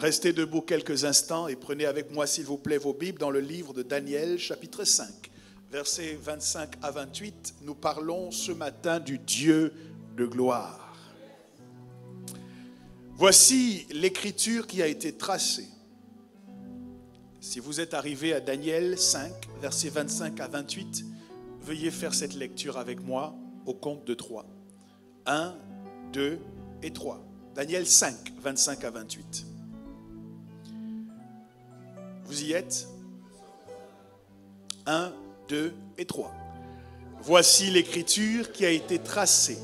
Restez debout quelques instants et prenez avec moi, s'il vous plaît, vos Bibles dans le livre de Daniel, chapitre 5, versets 25 à 28. Nous parlons ce matin du Dieu de gloire. Voici l'écriture qui a été tracée. Si vous êtes arrivé à Daniel 5, versets 25 à 28, veuillez faire cette lecture avec moi au compte de 3. 1, 2 et 3. Daniel 5, 25 à 28. Vous y êtes? 1, 2 et 3. Voici l'écriture qui a été tracée,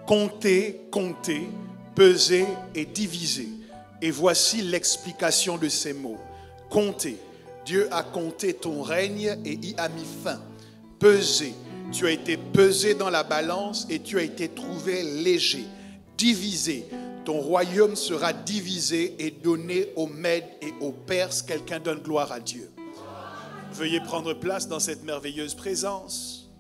comptée, pesée et divisée. Et voici l'explication de ces mots. Comptez, Dieu a compté ton règne et y a mis fin. Pesé, tu as été pesé dans la balance et tu as été trouvé léger. Divisé, ton royaume sera divisé et donné aux Mèdes et aux Perses. Quelqu'un donne gloire à Dieu. Veuillez prendre place dans cette merveilleuse présence.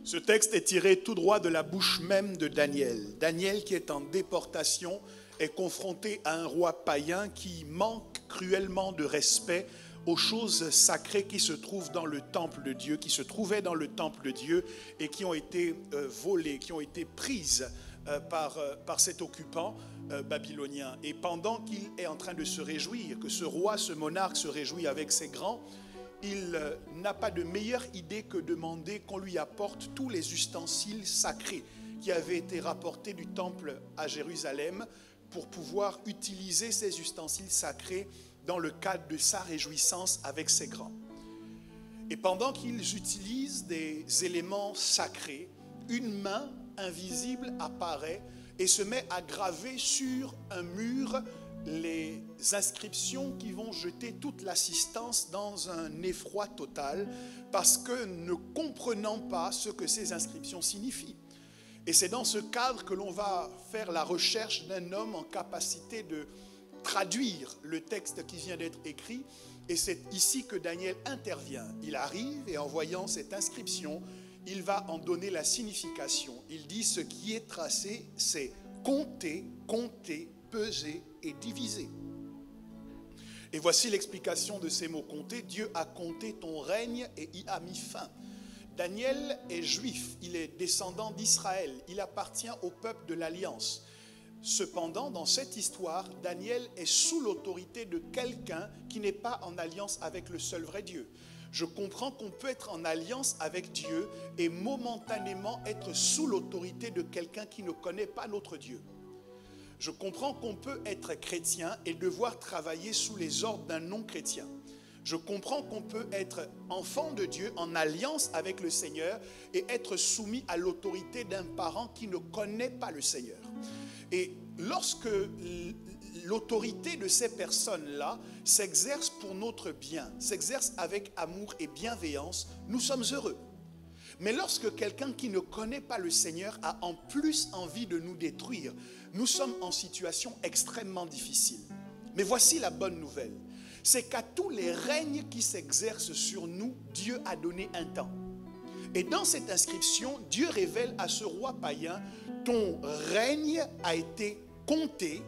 Ce texte est tiré tout droit de la bouche même de Daniel. Daniel, qui est en déportation, est confronté à un roi païen qui manque cruellement de respect aux choses sacrées qui se trouvent dans le temple de Dieu, qui se trouvaient dans le temple de Dieu et qui ont été volées, qui ont été prises par cet occupant babylonien. Et pendant qu'il est en train de se réjouir, que ce roi, ce monarque se réjouit avec ses grands, il n'a pas de meilleure idée que demander qu'on lui apporte tous les ustensiles sacrés qui avaient été rapportés du temple à Jérusalem pour pouvoir utiliser ces ustensiles sacrés dans le cadre de sa réjouissance avec ses grands. Et pendant qu'ils utilisent des éléments sacrés, une main invisible apparaît et se met à graver sur un mur les inscriptions qui vont jeter toute l'assistance dans un effroi total parce que ne comprenant pas ce que ces inscriptions signifient. Et c'est dans ce cadre que l'on va faire la recherche d'un homme en capacité de traduire le texte qui vient d'être écrit. Et c'est ici que Daniel intervient. Il arrive et en voyant cette inscription, il va en donner la signification. Il dit ce qui est tracé, c'est compter, peser et diviser. Et voici l'explication de ces mots compter. Dieu a compté ton règne et y a mis fin. Daniel est juif, il est descendant d'Israël, il appartient au peuple de l'Alliance. Cependant, dans cette histoire, Daniel est sous l'autorité de quelqu'un qui n'est pas en alliance avec le seul vrai Dieu. Je comprends qu'on peut être en alliance avec Dieu et momentanément être sous l'autorité de quelqu'un qui ne connaît pas notre Dieu. Je comprends qu'on peut être chrétien et devoir travailler sous les ordres d'un non-chrétien. Je comprends qu'on peut être enfant de Dieu en alliance avec le Seigneur et être soumis à l'autorité d'un parent qui ne connaît pas le Seigneur. Et lorsque l'autorité de ces personnes-là s'exerce pour notre bien, s'exerce avec amour et bienveillance, nous sommes heureux. Mais lorsque quelqu'un qui ne connaît pas le Seigneur a en plus envie de nous détruire, nous sommes en situation extrêmement difficile. Mais voici la bonne nouvelle, c'est qu'à tous les règnes qui s'exercent sur nous, Dieu a donné un temps. Et dans cette inscription, Dieu révèle à ce roi païen, ton règne a été compté,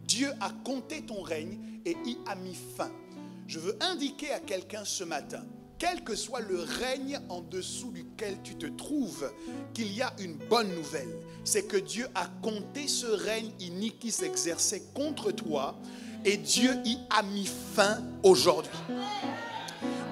Dieu a compté ton règne et y a mis fin. Je veux indiquer à quelqu'un ce matin, quel que soit le règne en dessous duquel tu te trouves, qu'il y a une bonne nouvelle. C'est que Dieu a compté ce règne inique qui s'exerçait contre toi et Dieu y a mis fin aujourd'hui.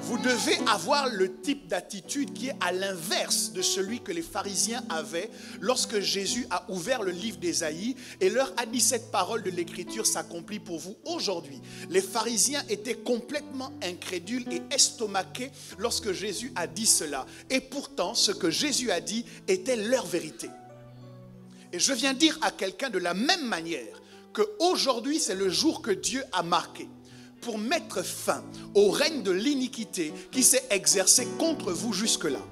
Vous devez avoir le type d'attitude qui est à l'inverse de celui que les pharisiens avaient lorsque Jésus a ouvert le livre d'Ésaïe et leur a dit cette parole de l'Écriture s'accomplit pour vous aujourd'hui. Les pharisiens étaient complètement incrédules et estomaqués lorsque Jésus a dit cela. Et pourtant, ce que Jésus a dit était leur vérité. Et je viens dire à quelqu'un de la même manière qu'aujourd'hui, c'est le jour que Dieu a marqué pour mettre fin au règne de l'iniquité qui s'est exercé contre vous jusque-là.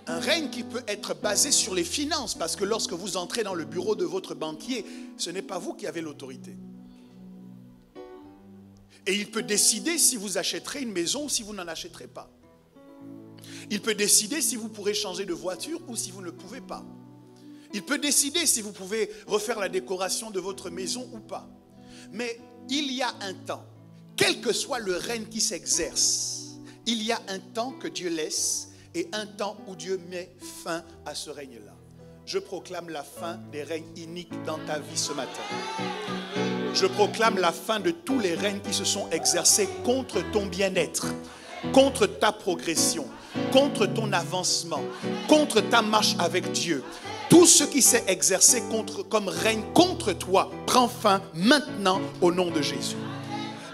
Un règne qui peut être basé sur les finances, parce que lorsque vous entrez dans le bureau de votre banquier, ce n'est pas vous qui avez l'autorité. Et il peut décider si vous achèterez une maison ou si vous n'en achèterez pas. Il peut décider si vous pourrez changer de voiture ou si vous ne pouvez pas. Il peut décider si vous pouvez refaire la décoration de votre maison ou pas. Mais il y a un temps, quel que soit le règne qui s'exerce, il y a un temps que Dieu laisse et un temps où Dieu met fin à ce règne-là. Je proclame la fin des règnes iniques dans ta vie ce matin. Je proclame la fin de tous les règnes qui se sont exercés contre ton bien-être, contre ta progression, contre ton avancement, contre ta marche avec Dieu. Tout ce qui s'est exercé comme règne contre toi prend fin maintenant au nom de Jésus.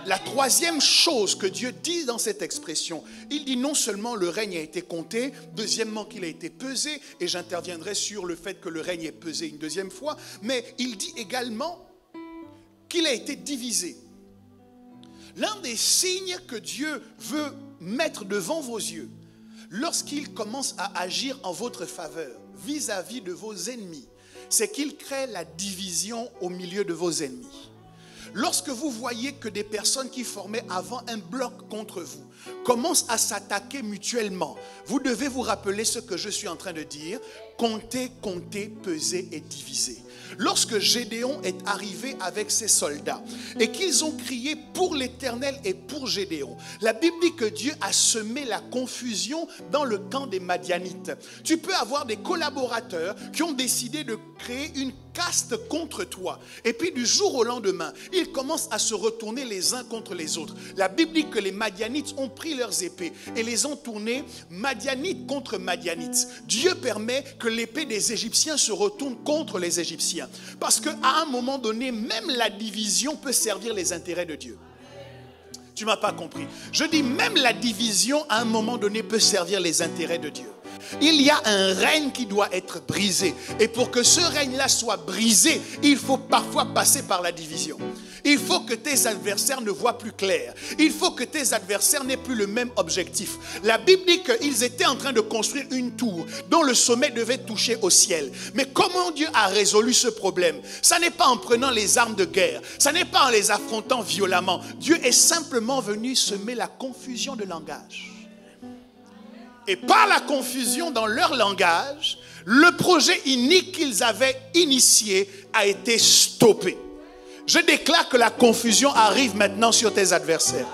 La troisième chose que Dieu dit dans cette expression, il dit non seulement le règne a été compté, deuxièmement qu'il a été pesé, et j'interviendrai sur le fait que le règne est pesé une deuxième fois, mais il dit également qu'il a été divisé. L'un des signes que Dieu veut mettre devant vos yeux, lorsqu'il commence à agir en votre faveur, vis-à-vis de vos ennemis, c'est qu'il crée la division au milieu de vos ennemis. Lorsque vous voyez que des personnes qui formaient avant un bloc contre vous commencent à s'attaquer mutuellement, vous devez vous rappeler ce que je suis en train de dire. Compter, compter, peser et diviser. Lorsque Gédéon est arrivé avec ses soldats et qu'ils ont crié pour l'Éternel et pour Gédéon, la Bible dit que Dieu a semé la confusion dans le camp des Madianites. Tu peux avoir des collaborateurs qui ont décidé de créer une caste contre toi. Et puis du jour au lendemain, ils commencent à se retourner les uns contre les autres. La Bible dit que les Madianites ont pris leurs épées et les ont tournées Madianites contre Madianites. Dieu permet que l'épée des Égyptiens se retourne contre les Égyptiens. Parce qu'à un moment donné, même la division peut servir les intérêts de Dieu. Tu ne m'as pas compris. Je dis même la division à un moment donné peut servir les intérêts de Dieu. Il y a un règne qui doit être brisé. Et pour que ce règne-là soit brisé, il faut parfois passer par la division. Il faut que tes adversaires ne voient plus clair. Il faut que tes adversaires n'aient plus le même objectif. La Bible dit qu'ils étaient en train de construire une tour dont le sommet devait toucher au ciel. Mais comment Dieu a résolu ce problème? Ça n'est pas en prenant les armes de guerre. Ça n'est pas en les affrontant violemment. Dieu est simplement venu semer la confusion de langage. Et par la confusion dans leur langage, le projet inique qu'ils avaient initié a été stoppé. Je déclare que la confusion arrive maintenant sur tes adversaires.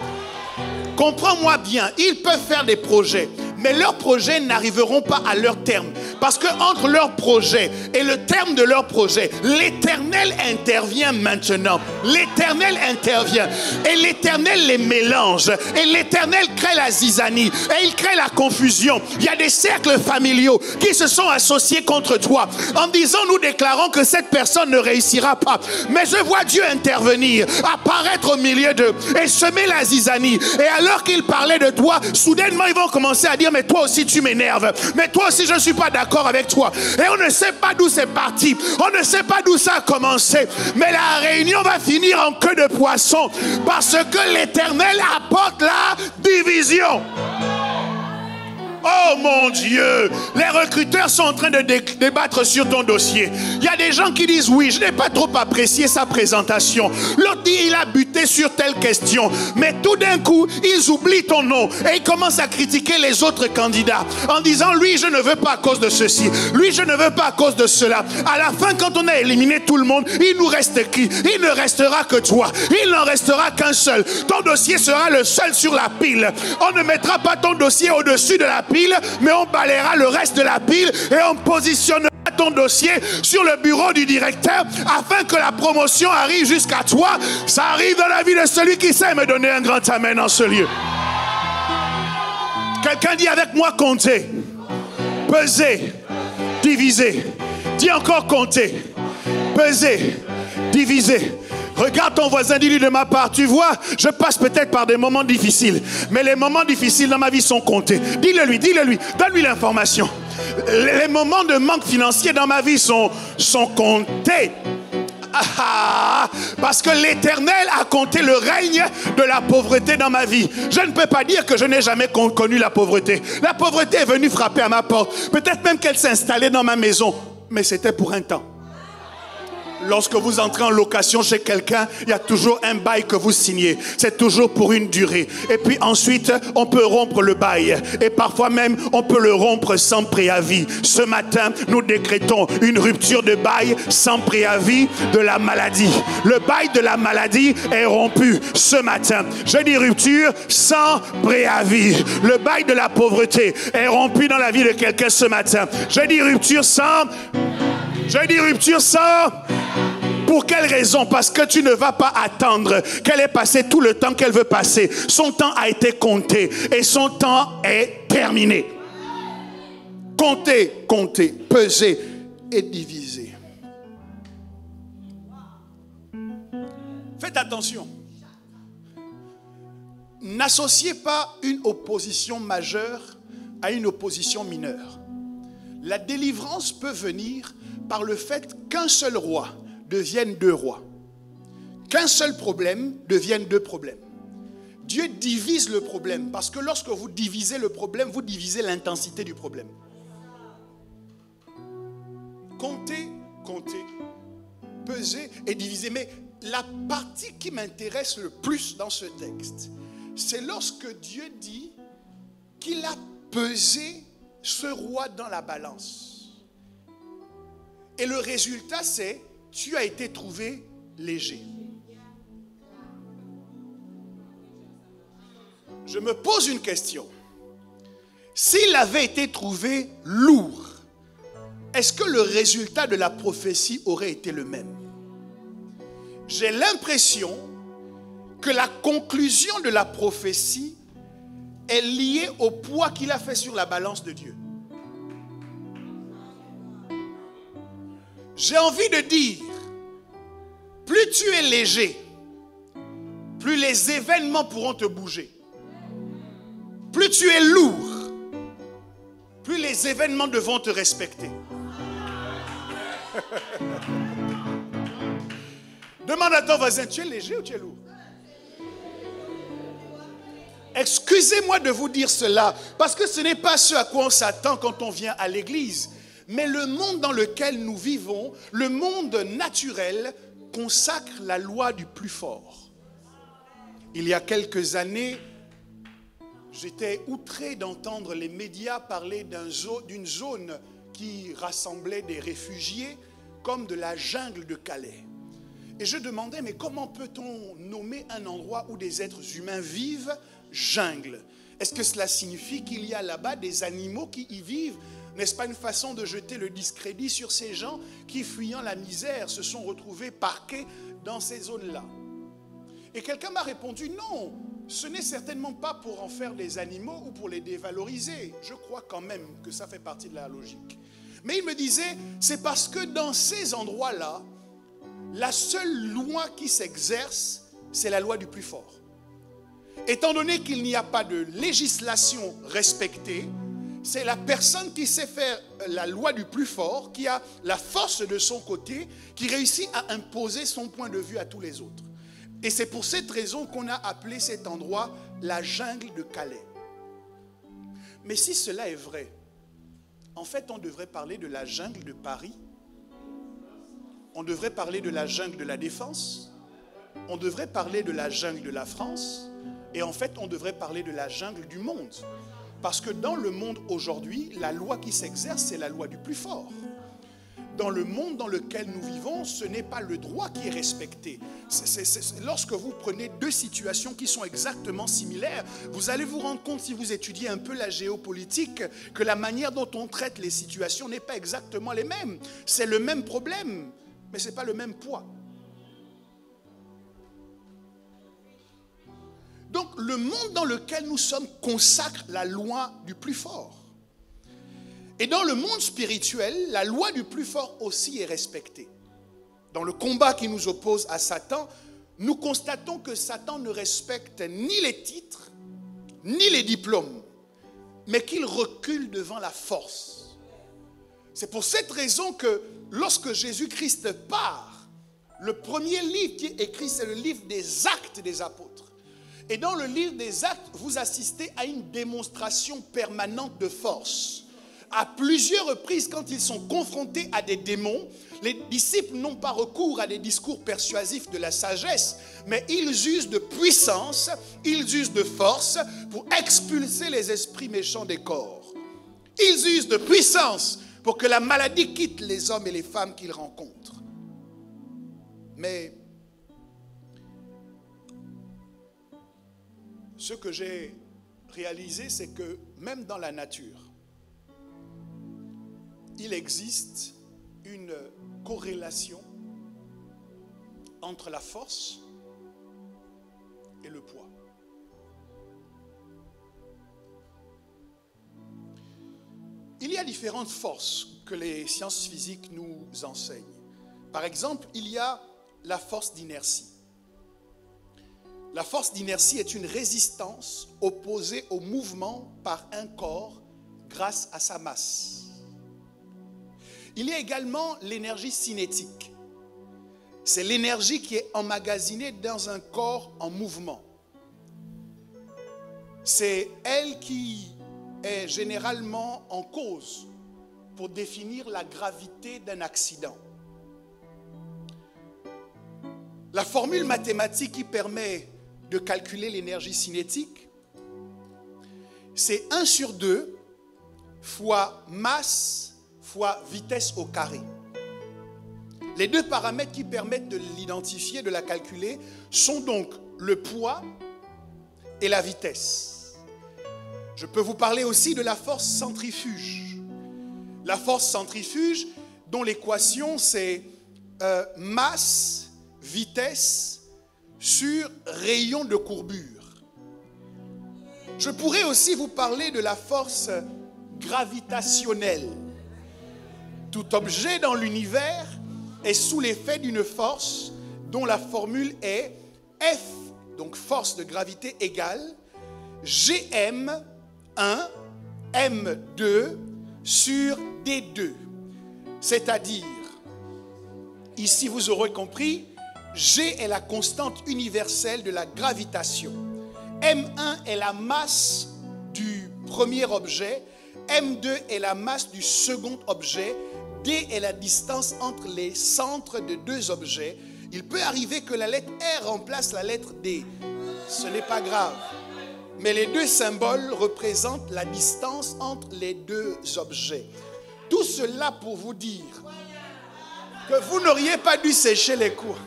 Comprends-moi bien, ils peuvent faire des projets, mais leurs projets n'arriveront pas à leur terme. Parce que entre leur projet et le terme de leur projet, l'Éternel intervient maintenant. L'Éternel intervient. Et l'Éternel les mélange. Et l'Éternel crée la zizanie. Et il crée la confusion. Il y a des cercles familiaux qui se sont associés contre toi. En disant, nous déclarons que cette personne ne réussira pas. Mais je vois Dieu intervenir, apparaître au milieu d'eux et semer la zizanie. Et alors qu'ils parlaient de toi, soudainement ils vont commencer à dire, mais toi aussi tu m'énerves. Mais toi aussi je ne suis pas d'accord avec toi. Et on ne sait pas d'où c'est parti. On ne sait pas d'où ça a commencé. Mais la réunion va finir en queue de poisson. Parce que l'Éternel apporte la division. Oh mon Dieu, les recruteurs sont en train de débattre sur ton dossier. Il y a des gens qui disent oui, je n'ai pas trop apprécié sa présentation. L'autre dit il a buté sur telle question. Mais tout d'un coup, ils oublient ton nom et ils commencent à critiquer les autres candidats en disant lui je ne veux pas à cause de ceci, lui je ne veux pas à cause de cela. À la fin, quand on a éliminé tout le monde, il nous reste qui? Il ne restera que toi. Il n'en restera qu'un seul. Ton dossier sera le seul sur la pile. On ne mettra pas ton dossier au-dessus de la pile, mais on balayera le reste de la pile et on positionnera ton dossier sur le bureau du directeur afin que la promotion arrive jusqu'à toi. Ça arrive dans la vie de celui qui sait me donner un grand amen en ce lieu. Quelqu'un dit avec moi compter, peser, diviser. Dis encore compter, peser, diviser. Regarde ton voisin, dis-lui de ma part, tu vois, je passe peut-être par des moments difficiles, mais les moments difficiles dans ma vie sont comptés. Dis-le lui, donne-lui l'information. Les moments de manque financier dans ma vie sont comptés. Parce que l'Éternel a compté le règne de la pauvreté dans ma vie. Je ne peux pas dire que je n'ai jamais connu la pauvreté. La pauvreté est venue frapper à ma porte. Peut-être même qu'elle s'est installée dans ma maison, mais c'était pour un temps. Lorsque vous entrez en location chez quelqu'un, il y a toujours un bail que vous signez. C'est toujours pour une durée. Et puis ensuite, on peut rompre le bail. Et parfois même, on peut le rompre sans préavis. Ce matin, nous décrétons une rupture de bail sans préavis de la maladie. Le bail de la maladie est rompu ce matin. Je dis rupture sans préavis. Le bail de la pauvreté est rompu dans la vie de quelqu'un ce matin. Je dis rupture sans... Pour quelle raison? Parce que tu ne vas pas attendre qu'elle ait passé tout le temps qu'elle veut passer. Son temps a été compté et son temps est terminé. Compter, peser et diviser. Faites attention. N'associez pas une opposition majeure à une opposition mineure. La délivrance peut venir par le fait qu'un seul roi devienne deux rois. Qu'un seul problème devienne deux problèmes. Dieu divise le problème parce que lorsque vous divisez le problème, vous divisez l'intensité du problème. Comptez, peser et diviser. Mais la partie qui m'intéresse le plus dans ce texte, c'est lorsque Dieu dit qu'il a pesé ce roi dans la balance. Et le résultat, c'est tu as été trouvé léger. Je me pose une question. S'il avait été trouvé lourd, est-ce que le résultat de la prophétie aurait été le même? J'ai l'impression que la conclusion de la prophétie est liée au poids qu'il a fait sur la balance de Dieu. J'ai envie de dire, plus tu es léger, plus les événements pourront te bouger. Plus tu es lourd, plus les événements devront te respecter. Demande à ton voisin, tu es léger ou tu es lourd? Excusez-moi de vous dire cela, parce que ce n'est pas ce à quoi on s'attend quand on vient à l'église. Mais le monde dans lequel nous vivons, le monde naturel, consacre la loi du plus fort. Il y a quelques années, j'étais outré d'entendre les médias parler d'une zone qui rassemblait des réfugiés comme de la jungle de Calais. Et je demandais, mais comment peut-on nommer un endroit où des êtres humains vivent jungle? Est-ce que cela signifie qu'il y a là-bas des animaux qui y vivent? N'est-ce pas une façon de jeter le discrédit sur ces gens qui, fuyant la misère, se sont retrouvés parqués dans ces zones-là? Et quelqu'un m'a répondu, non, ce n'est certainement pas pour en faire des animaux ou pour les dévaloriser. Je crois quand même que ça fait partie de la logique. Mais il me disait, c'est parce que dans ces endroits-là, la seule loi qui s'exerce, c'est la loi du plus fort. Étant donné qu'il n'y a pas de législation respectée, c'est la personne qui sait faire la loi du plus fort, qui a la force de son côté, qui réussit à imposer son point de vue à tous les autres. Et c'est pour cette raison qu'on a appelé cet endroit la jungle de Calais. Mais si cela est vrai, en fait, on devrait parler de la jungle de Paris, on devrait parler de la jungle de la Défense, on devrait parler de la jungle de la France, et en fait, on devrait parler de la jungle du monde. Parce que dans le monde aujourd'hui, la loi qui s'exerce, c'est la loi du plus fort. Dans le monde dans lequel nous vivons, ce n'est pas le droit qui est respecté. Lorsque vous prenez deux situations qui sont exactement similaires, vous allez vous rendre compte, si vous étudiez un peu la géopolitique, que la manière dont on traite les situations n'est pas exactement les mêmes. C'est le même problème, mais ce n'est pas le même poids. Donc, le monde dans lequel nous sommes consacre la loi du plus fort. Et dans le monde spirituel, la loi du plus fort aussi est respectée. Dans le combat qui nous oppose à Satan, nous constatons que Satan ne respecte ni les titres, ni les diplômes, mais qu'il recule devant la force. C'est pour cette raison que lorsque Jésus-Christ part, le premier livre qui est écrit, c'est le livre des Actes des Apôtres. Et dans le livre des Actes, vous assistez à une démonstration permanente de force, à plusieurs reprises, quand ils sont confrontés à des démons, les disciples n'ont pas recours à des discours persuasifs de la sagesse, mais ils usent de puissance, ils usent de force pour expulser les esprits méchants des corps. Ils usent de puissance pour que la maladie quitte les hommes et les femmes qu'ils rencontrent. Mais ce que j'ai réalisé, c'est que même dans la nature, il existe une corrélation entre la force et le poids. Il y a différentes forces que les sciences physiques nous enseignent. Par exemple, il y a la force d'inertie. La force d'inertie est une résistance opposée au mouvement par un corps grâce à sa masse. Il y a également l'énergie cinétique. C'est l'énergie qui est emmagasinée dans un corps en mouvement. C'est elle qui est généralement en cause pour définir la gravité d'un accident. La formule mathématique qui permet de calculer l'énergie cinétique, c'est 1/2 fois masse fois vitesse au carré. Les deux paramètres qui permettent de l'identifier, de la calculer, sont donc le poids et la vitesse. Je peux vous parler aussi de la force centrifuge. La force centrifuge, dont l'équation c'est masse, vitesse sur rayon de courbure. Je pourrais aussi vous parler de la force gravitationnelle. Tout objet dans l'univers est sous l'effet d'une force dont la formule est F, donc force de gravité égale Gm1 M2 sur D2. C'est-à-dire, ici vous aurez compris, G est la constante universelle de la gravitation. M1 est la masse du premier objet, M2 est la masse du second objet, D est la distance entre les centres de deux objets. Il peut arriver que la lettre R remplace la lettre D. Ce n'est pas grave. Mais les deux symboles représentent la distance entre les deux objets. Tout cela pour vous dire que vous n'auriez pas dû sécher les cours.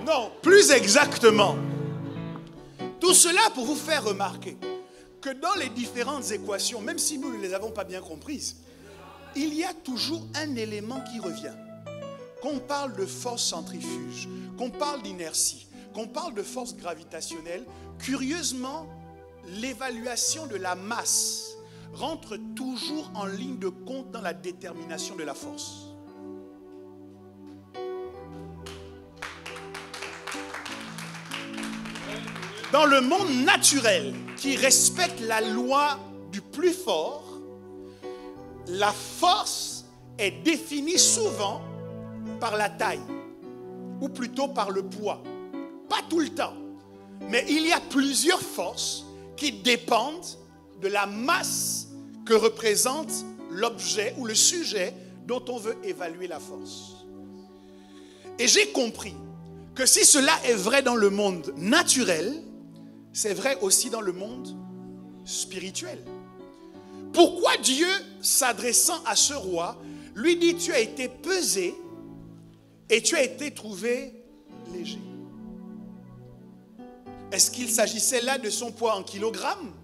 Non, plus exactement. Tout cela pour vous faire remarquer que dans les différentes équations, même si nous ne les avons pas bien comprises, il y a toujours un élément qui revient. Qu'on parle de force centrifuge, qu'on parle d'inertie, qu'on parle de force gravitationnelle, curieusement, l'évaluation de la masse rentre toujours en ligne de compte dans la détermination de la force. Dans le monde naturel qui respecte la loi du plus fort, la force est définie souvent par la taille, ou plutôt par le poids. Pas tout le temps, mais il y a plusieurs forces qui dépendent de la masse que représente l'objet ou le sujet dont on veut évaluer la force. Et j'ai compris que si cela est vrai dans le monde naturel, c'est vrai aussi dans le monde spirituel. Pourquoi Dieu, s'adressant à ce roi, lui dit: tu as été pesé et tu as été trouvé léger? Est-ce qu'il s'agissait là de son poids en kilogrammes?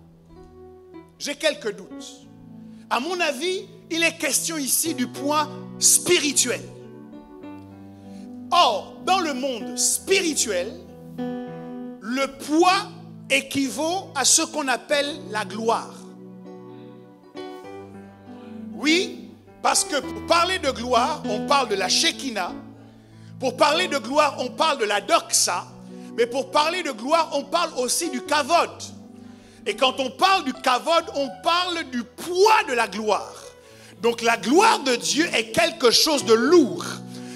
J'ai quelques doutes. À mon avis, il est question ici du poids spirituel. Or, dans le monde spirituel, le poids équivaut à ce qu'on appelle la gloire. Oui, parce que pour parler de gloire, on parle de la Shekinah. Pour parler de gloire, on parle de la doxa. Mais pour parler de gloire, on parle aussi du kavod. Et quand on parle du kavod, on parle du poids de la gloire. Donc la gloire de Dieu est quelque chose de lourd.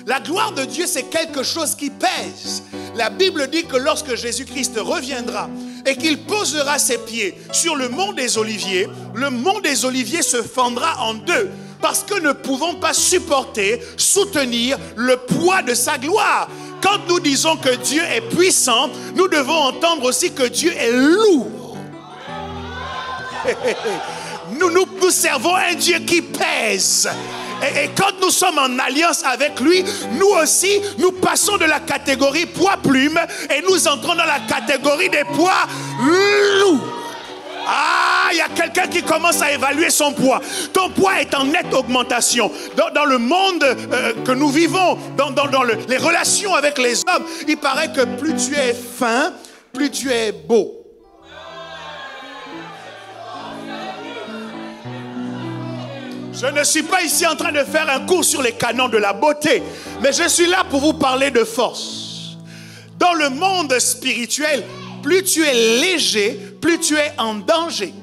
La gloire de Dieu, c'est quelque chose qui pèse. La Bible dit que lorsque Jésus-Christ reviendra, et qu'il posera ses pieds sur le mont des Oliviers, le mont des Oliviers se fendra en deux, parce que ne pouvons pas supporter, soutenir le poids de sa gloire. Quand nous disons que Dieu est puissant, nous devons entendre aussi que Dieu est lourd. Nous servons un Dieu qui pèse. Et quand nous sommes en alliance avec lui, nous aussi, nous passons de la catégorie poids-plume et nous entrons dans la catégorie des poids lourds. Ah, il y a quelqu'un qui commence à évaluer son poids. Ton poids est en nette augmentation. Dans le monde que nous vivons, dans les relations avec les hommes, il paraît que plus tu es fin, plus tu es beau. Je ne suis pas ici en train de faire un cours sur les canons de la beauté, mais je suis là pour vous parler de force. Dans le monde spirituel, plus tu es léger, plus tu es en danger.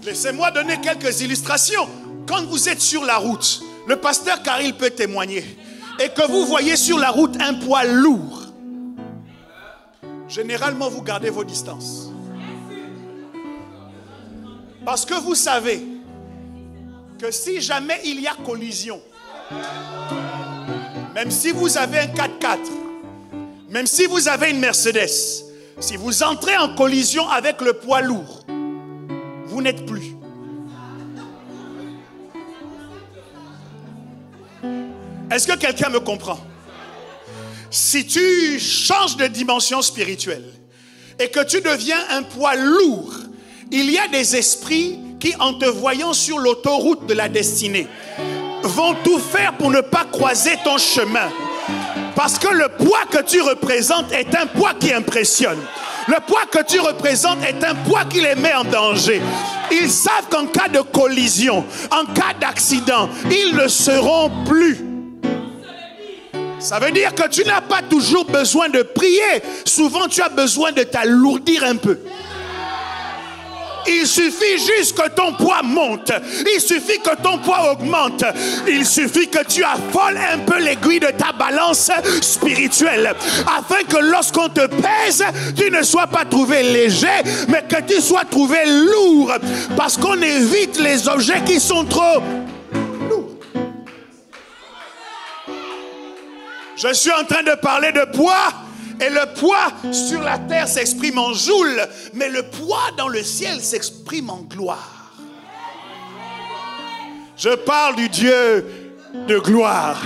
Laissez-moi donner quelques illustrations. Quand vous êtes sur la route, le pasteur Karil peut témoigner, et que vous voyez sur la route un poids lourd, généralement vous gardez vos distances. Parce que vous savez que si jamais il y a collision, même si vous avez un 4x4, même si vous avez une Mercedes, si vous entrez en collision avec le poids lourd, vous n'êtes plus. Est-ce que quelqu'un me comprend? Si tu changes de dimension spirituelle et que tu deviens un poids lourd, il y a des esprits qui, en te voyant sur l'autoroute de la destinée, vont tout faire pour ne pas croiser ton chemin. Parce que le poids que tu représentes est un poids qui impressionne. Le poids que tu représentes est un poids qui les met en danger. Ils savent qu'en cas de collision, en cas d'accident, ils ne seront plus. Ça veut dire que tu n'as pas toujours besoin de prier. Souvent, tu as besoin de t'alourdir un peu. Il suffit juste que ton poids monte. Il suffit que ton poids augmente. Il suffit que tu affoles un peu l'aiguille de ta balance spirituelle. Afin que lorsqu'on te pèse, tu ne sois pas trouvé léger, mais que tu sois trouvé lourd. Parce qu'on évite les objets qui sont trop lourds. Je suis en train de parler de poids. Et le poids sur la terre s'exprime en joule, mais le poids dans le ciel s'exprime en gloire. Je parle du Dieu de gloire.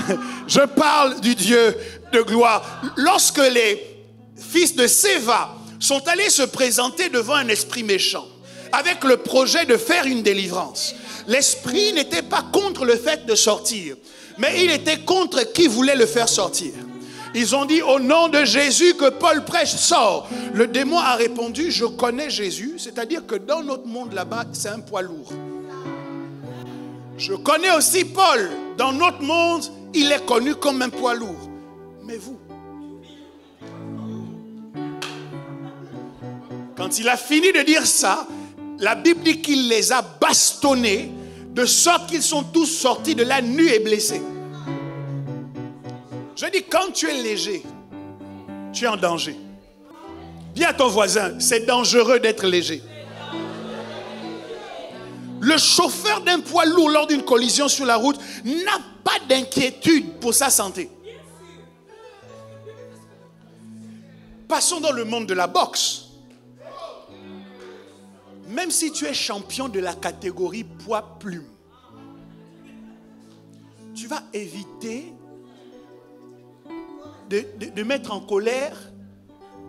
Je parle du Dieu de gloire. Lorsque les fils de Séva sont allés se présenter devant un esprit méchant, avec le projet de faire une délivrance, l'esprit n'était pas contre le fait de sortir, mais il était contre qui voulait le faire sortir. Ils ont dit au nom de Jésus que Paul prêche, sort. Le démon a répondu, je connais Jésus, c'est-à-dire que dans notre monde là-bas, c'est un poids lourd. Je connais aussi Paul, dans notre monde, il est connu comme un poids lourd. Mais vous, quand il a fini de dire ça, la Bible dit qu'il les a bastonnés, de sorte qu'ils sont tous sortis de là nus et blessés. Je dis, quand tu es léger, tu es en danger. Dis à ton voisin, c'est dangereux d'être léger. Le chauffeur d'un poids lourd lors d'une collision sur la route n'a pas d'inquiétude pour sa santé. Passons dans le monde de la boxe. Même si tu es champion de la catégorie poids-plume, tu vas éviter de mettre en colère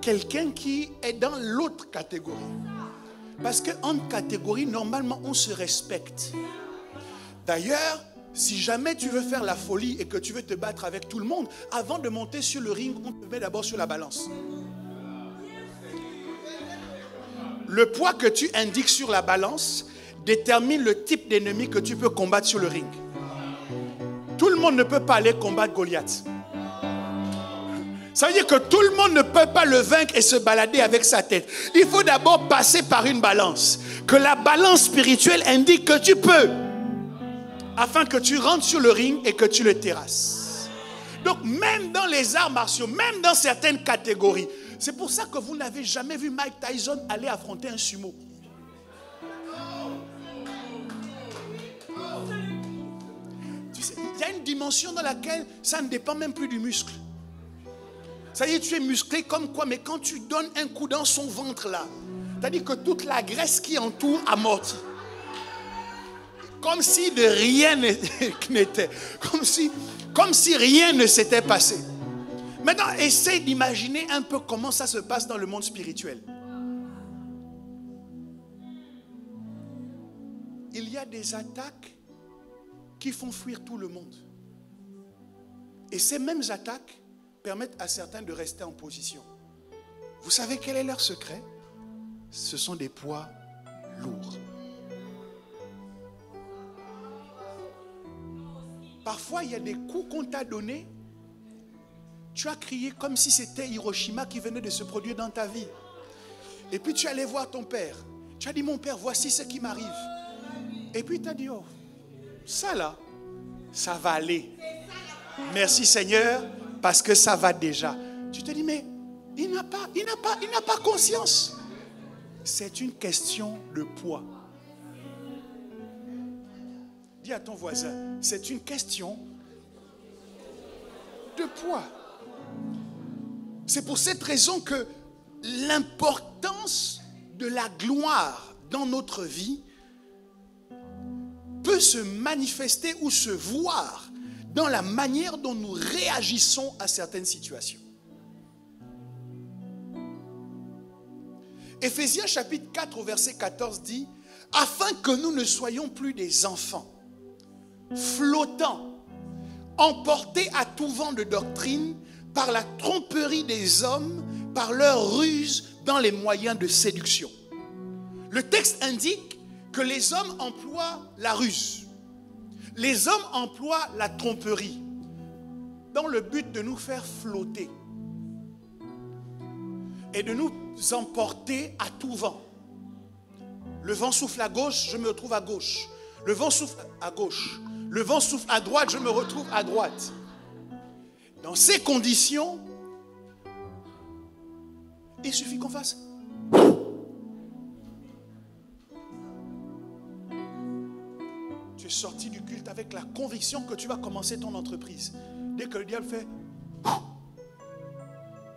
quelqu'un qui est dans l'autre catégorie. Parce qu'en catégorie, normalement, on se respecte. D'ailleurs, si jamais tu veux faire la folie et que tu veux te battre avec tout le monde, avant de monter sur le ring, on te met d'abord sur la balance. Le poids que tu indiques sur la balance détermine le type d'ennemi que tu peux combattre sur le ring. Tout le monde ne peut pas aller combattre Goliath. Ça veut dire que tout le monde ne peut pas le vaincre et se balader avec sa tête. Il faut d'abord passer par une balance. Que la balance spirituelle indique que tu peux. Afin que tu rentres sur le ring et que tu le terrasses. Donc même dans les arts martiaux, même dans certaines catégories, c'est pour ça que vous n'avez jamais vu Mike Tyson aller affronter un sumo. Tu sais, il y a une dimension dans laquelle ça ne dépend même plus du muscle. Ça y est, tu es musclé comme quoi, mais quand tu donnes un coup dans son ventre là, c'est-à-dire que toute la graisse qui entoure amortit. Comme si de rien n'était. Comme si rien ne s'était passé. Maintenant, essaye d'imaginer un peu comment ça se passe dans le monde spirituel. Il y a des attaques qui font fuir tout le monde. Et ces mêmes attaques permettent à certains de rester en position. Vous savez quel est leur secret? Ce sont des poids lourds. Parfois, il y a des coups qu'on t'a donnés. Tu as crié comme si c'était Hiroshima qui venait de se produire dans ta vie. Et puis tu allais voir ton père. Tu as dit, mon père, voici ce qui m'arrive. Et puis tu as dit, oh, ça là, ça va aller. Merci Seigneur, parce que ça va déjà. Tu te dis, mais il n'a pas conscience. C'est une question de poids. Dis à ton voisin, c'est une question de poids. C'est pour cette raison que l'importance de la gloire dans notre vie peut se manifester ou se voir dans la manière dont nous réagissons à certaines situations. Éphésiens chapitre 4 au verset 14 dit, afin que nous ne soyons plus des enfants, flottants, emportés à tout vent de doctrine par la tromperie des hommes, par leur ruse dans les moyens de séduction. Le texte indique que les hommes emploient la ruse. Les hommes emploient la tromperie dans le but de nous faire flotter et de nous emporter à tout vent. Le vent souffle à gauche, je me retrouve à gauche. Le vent souffle à gauche. Le vent souffle à droite, je me retrouve à droite. Dans ces conditions, il suffit qu'on fasse. Tu es sorti du culte avec la conviction que tu vas commencer ton entreprise. Dès que le diable fait,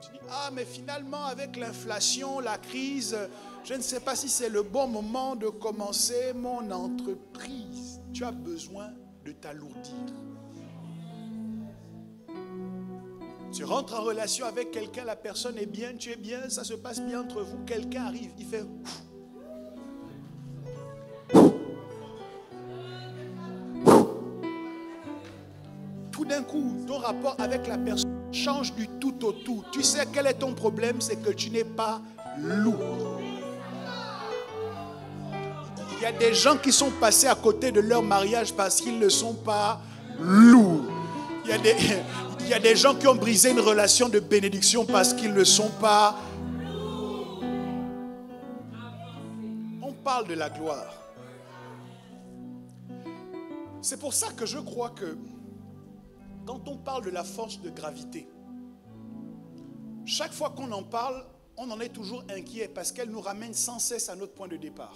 tu dis, ah mais finalement avec l'inflation, la crise, je ne sais pas si c'est le bon moment de commencer mon entreprise. Tu as besoin de t'alourdir. Tu rentres en relation avec quelqu'un, la personne est bien, tu es bien, ça se passe bien entre vous. Quelqu'un arrive, il fait ouf. Tout d'un coup, ton rapport avec la personne change du tout au tout. Tu sais quel est ton problème, c'est que tu n'es pas lourd. Il y a des gens qui sont passés à côté de leur mariage parce qu'ils ne sont pas lourds. Il y a des gens qui ont brisé une relation de bénédiction parce qu'ils ne sont pas. On parle de la gloire. C'est pour ça que je crois que quand on parle de la force de gravité, chaque fois qu'on en parle, on en est toujours inquiet parce qu'elle nous ramène sans cesse à notre point de départ.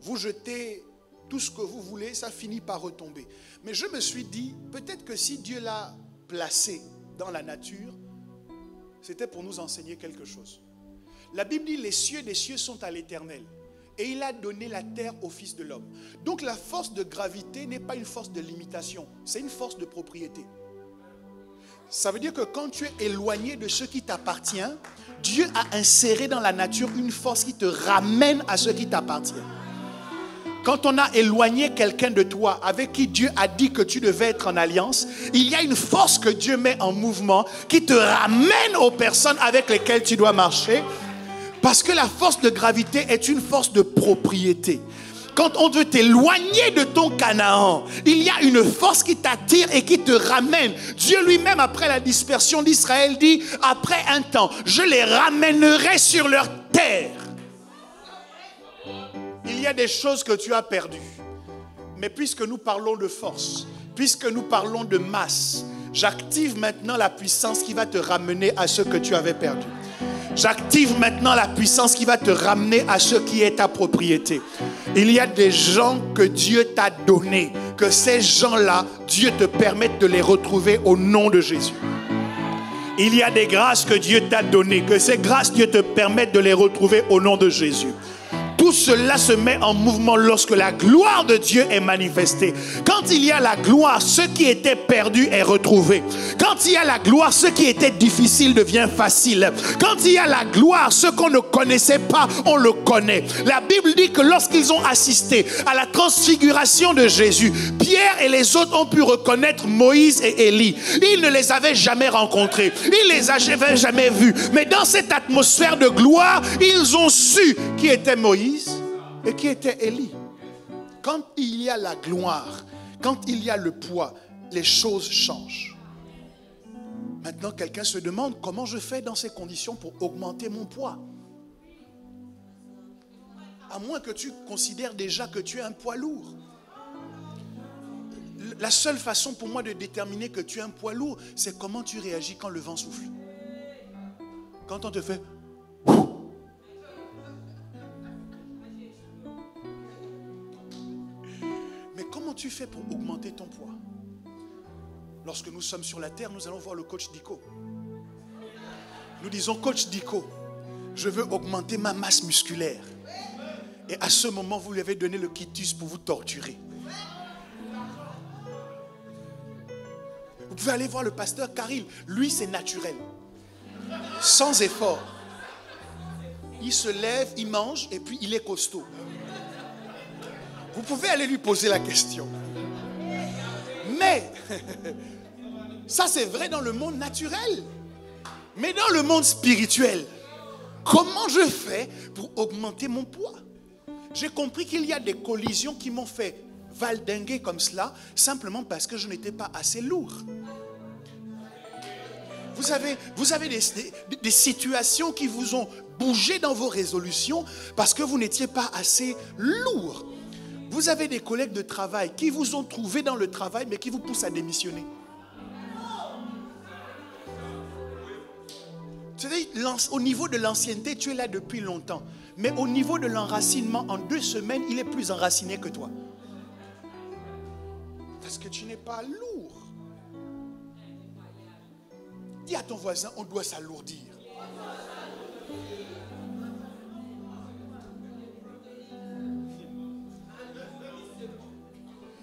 Vous jetez tout ce que vous voulez, ça finit par retomber. Mais je me suis dit, peut-être que si Dieu l'a placé dans la nature, c'était pour nous enseigner quelque chose. La Bible dit, les cieux des cieux sont à l'Éternel. Et il a donné la terre au Fils de l'homme. Donc la force de gravité n'est pas une force de limitation, c'est une force de propriété. Ça veut dire que quand tu es éloigné de ce qui t'appartient, Dieu a inséré dans la nature une force qui te ramène à ce qui t'appartient. Quand on a éloigné quelqu'un de toi avec qui Dieu a dit que tu devais être en alliance, il y a une force que Dieu met en mouvement qui te ramène aux personnes avec lesquelles tu dois marcher. Parce que la force de gravité est une force de propriété. Quand on veut t'éloigner de ton Canaan, il y a une force qui t'attire et qui te ramène. Dieu lui-même, après la dispersion d'Israël, dit, après un temps, je les ramènerai sur leur terre. Il y a des choses que tu as perdues. Mais puisque nous parlons de force, puisque nous parlons de masse, J'active maintenant la puissance qui va te ramener à ce que tu avais perdu. J'active maintenant la puissance qui va te ramener à ce qui est ta propriété. Il y a des gens que Dieu t'a donnés, que ces gens-là, Dieu te permette de les retrouver au nom de Jésus. Il y a des grâces que Dieu t'a données, que ces grâces, Dieu te permette de les retrouver au nom de Jésus. Tout cela se met en mouvement lorsque la gloire de Dieu est manifestée. Quand il y a la gloire, ce qui était perdu est retrouvé. Quand il y a la gloire, ce qui était difficile devient facile. Quand il y a la gloire, ce qu'on ne connaissait pas, on le connaît. La Bible dit que lorsqu'ils ont assisté à la transfiguration de Jésus, Pierre et les autres ont pu reconnaître Moïse et Élie. Ils ne les avaient jamais rencontrés. Ils ne les avaient jamais vus. Mais dans cette atmosphère de gloire, ils ont su qui était Moïse et qui était Élie. Quand il y a la gloire, quand il y a le poids, les choses changent. Maintenant, quelqu'un se demande comment je fais dans ces conditions pour augmenter mon poids. À moins que tu considères déjà que tu es un poids lourd. La seule façon pour moi de déterminer que tu es un poids lourd, c'est comment tu réagis quand le vent souffle. Quand on te fait... Mais comment tu fais pour augmenter ton poids? Lorsque nous sommes sur la terre, nous allons voir le coach Dico. Nous disons, coach Dico, je veux augmenter ma masse musculaire. Et à ce moment, vous lui avez donné le quitus pour vous torturer. Vous pouvez aller voir le pasteur Karil. Lui, c'est naturel. Sans effort. Il se lève, il mange et puis il est costaud. Vous pouvez aller lui poser la question. Mais, ça c'est vrai dans le monde naturel. Mais dans le monde spirituel, comment je fais pour augmenter mon poids? J'ai compris qu'il y a des collisions qui m'ont fait valdinguer comme cela, simplement parce que je n'étais pas assez lourd. Vous avez des situations qui vous ont bougé dans vos résolutions parce que vous n'étiez pas assez lourd. Vous avez des collègues de travail qui vous ont trouvé dans le travail mais qui vous poussent à démissionner. C'est-à-dire, au niveau de l'ancienneté, tu es là depuis longtemps. Mais au niveau de l'enracinement, en 2 semaines, il est plus enraciné que toi. Parce que tu n'es pas lourd. Dis à ton voisin, on doit s'alourdir.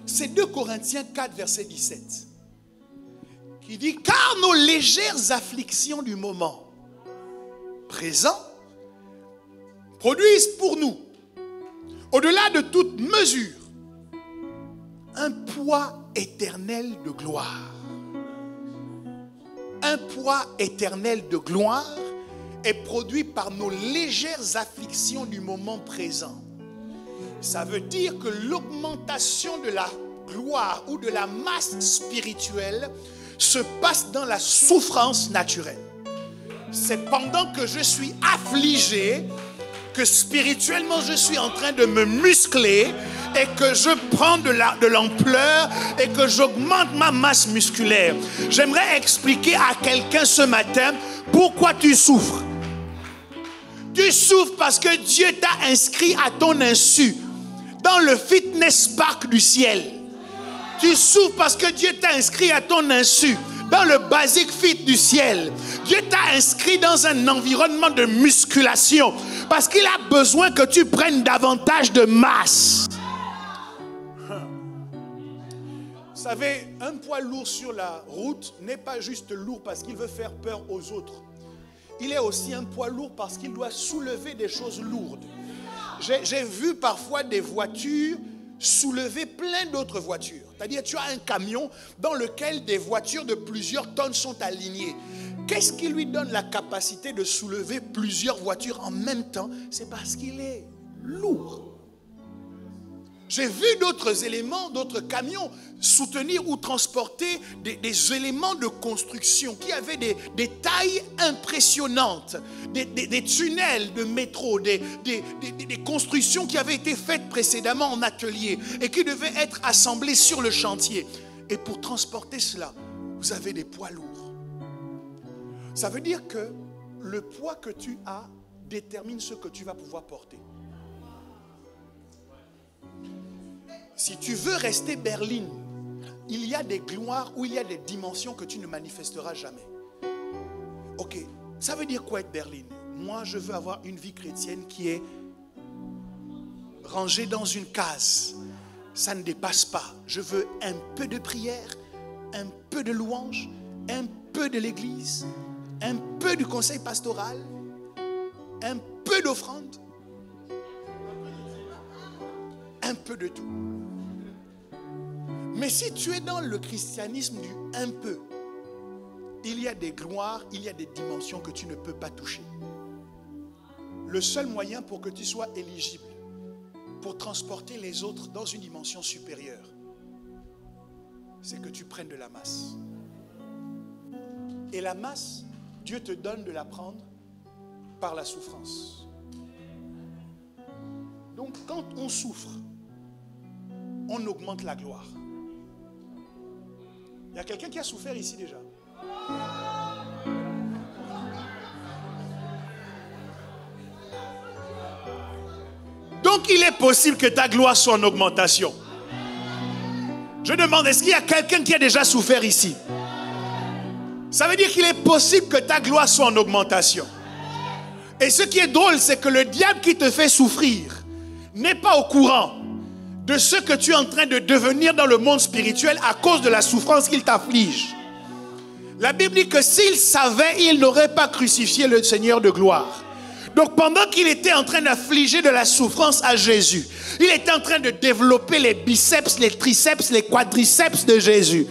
C'est 2 Corinthiens 4, verset 17. Qui dit, car nos légères afflictions du moment présent produisent pour nous, au-delà de toute mesure, un poids éternel de gloire. Un poids éternel de gloire est produit par nos légères afflictions du moment présent. Ça veut dire que l'augmentation de la gloire ou de la masse spirituelle se passe dans la souffrance naturelle. C'est pendant que je suis affligé que spirituellement je suis en train de me muscler et que je prends de l'ampleur et que j'augmente ma masse musculaire. J'aimerais expliquer à quelqu'un ce matin pourquoi tu souffres. Tu souffres parce que Dieu t'a inscrit à ton insu dans le fitness park du ciel. Tu souffres parce que Dieu t'a inscrit à ton insu dans le basic fit du ciel. Dieu t'a inscrit dans un environnement de musculation parce qu'il a besoin que tu prennes davantage de masse. Vous savez, un poids lourd sur la route n'est pas juste lourd parce qu'il veut faire peur aux autres. Il est aussi un poids lourd parce qu'il doit soulever des choses lourdes. J'ai vu parfois des voitures soulever plein d'autres voitures. C'est-à-dire, tu as un camion dans lequel des voitures de plusieurs tonnes sont alignées. Qu'est-ce qui lui donne la capacité de soulever plusieurs voitures en même temps? C'est parce qu'il est lourd. J'ai vu d'autres éléments, d'autres camions soutenir ou transporter des éléments de construction qui avaient des tailles impressionnantes, des tunnels de métro, des constructions qui avaient été faites précédemment en atelier et qui devaient être assemblées sur le chantier. Et pour transporter cela, vous avez des poids lourds. Ça veut dire que le poids que tu as détermine ce que tu vas pouvoir porter. Si tu veux rester berline, il y a des gloires ou il y a des dimensions que tu ne manifesteras jamais. Ok, ça veut dire quoi être berline? Moi, je veux avoir une vie chrétienne qui est rangée dans une case. Ça ne dépasse pas. Je veux un peu de prière, un peu de louange, un peu de l'église, un peu du conseil pastoral, un peu d'offrande, un peu de tout. Mais si tu es dans le christianisme du un peu, il y a des gloires, il y a des dimensions que tu ne peux pas toucher. Le seul moyen pour que tu sois éligible, pour transporter les autres dans une dimension supérieure, c'est que tu prennes de la masse. Et la masse, Dieu te donne de la prendre par la souffrance. Donc quand on souffre, on augmente la gloire. Il y a quelqu'un qui a souffert ici déjà. Donc il est possible que ta gloire soit en augmentation. Je demande, est-ce qu'il y a quelqu'un qui a déjà souffert ici? Ça veut dire qu'il est possible que ta gloire soit en augmentation. Et ce qui est drôle, c'est que le diable qui te fait souffrir n'est pas au courant de ce que tu es en train de devenir dans le monde spirituel à cause de la souffrance qu'il t'afflige. La Bible dit que s'il savait, il n'aurait pas crucifié le Seigneur de gloire. Donc pendant qu'il était en train d'affliger de la souffrance à Jésus, il était en train de développer les biceps, les triceps, les quadriceps de Jésus.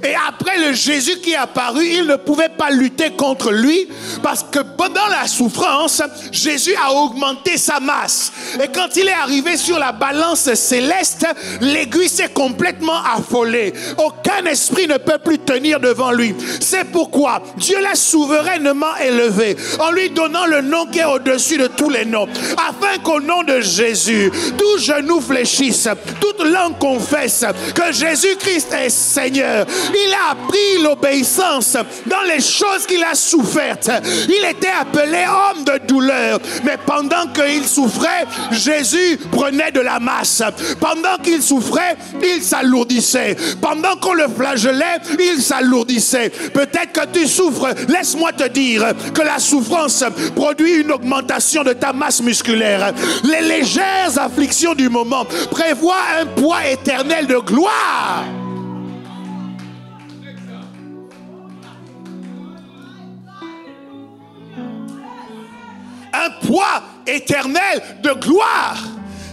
Et après le Jésus qui est apparu, il ne pouvait pas lutter contre lui parce que pendant la souffrance, Jésus a augmenté sa masse. Et quand il est arrivé sur la balance céleste, l'aiguille s'est complètement affolée. Aucun esprit ne peut plus tenir devant lui. C'est pourquoi Dieu l'a souverainement élevé en lui donnant le nom qui est au-dessus de tous les noms. Afin qu'au nom de Jésus, tout genou fléchisse, toute langue confesse que Jésus-Christ est Seigneur. Il a appris l'obéissance dans les choses qu'il a souffertes. Il était appelé homme de douleur. Mais pendant qu'il souffrait, Jésus prenait de la masse. Pendant qu'il souffrait, il s'alourdissait. Pendant qu'on le flagellait, il s'alourdissait. Peut-être que tu souffres. Laisse-moi te dire que la souffrance produit une augmentation de ta masse musculaire. Les légères afflictions du moment prévoient un poids éternel de gloire. Un poids éternel de gloire.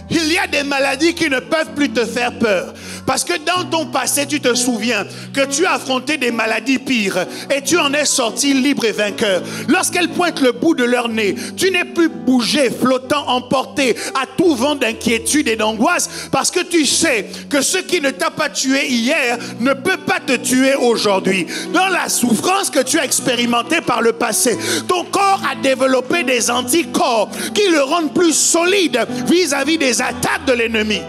Il y a des maladies qui ne peuvent plus te faire peur. Parce que dans ton passé, tu te souviens que tu as affronté des maladies pires et tu en es sorti libre et vainqueur. Lorsqu'elles pointent le bout de leur nez, tu n'es plus bougé, flottant, emporté à tout vent d'inquiétude et d'angoisse parce que tu sais que ce qui ne t'a pas tué hier ne peut pas te tuer aujourd'hui. Dans la souffrance que tu as expérimentée par le passé, ton corps a développé des anticorps qui le rendent plus solide vis-à-vis des attaques de l'ennemi.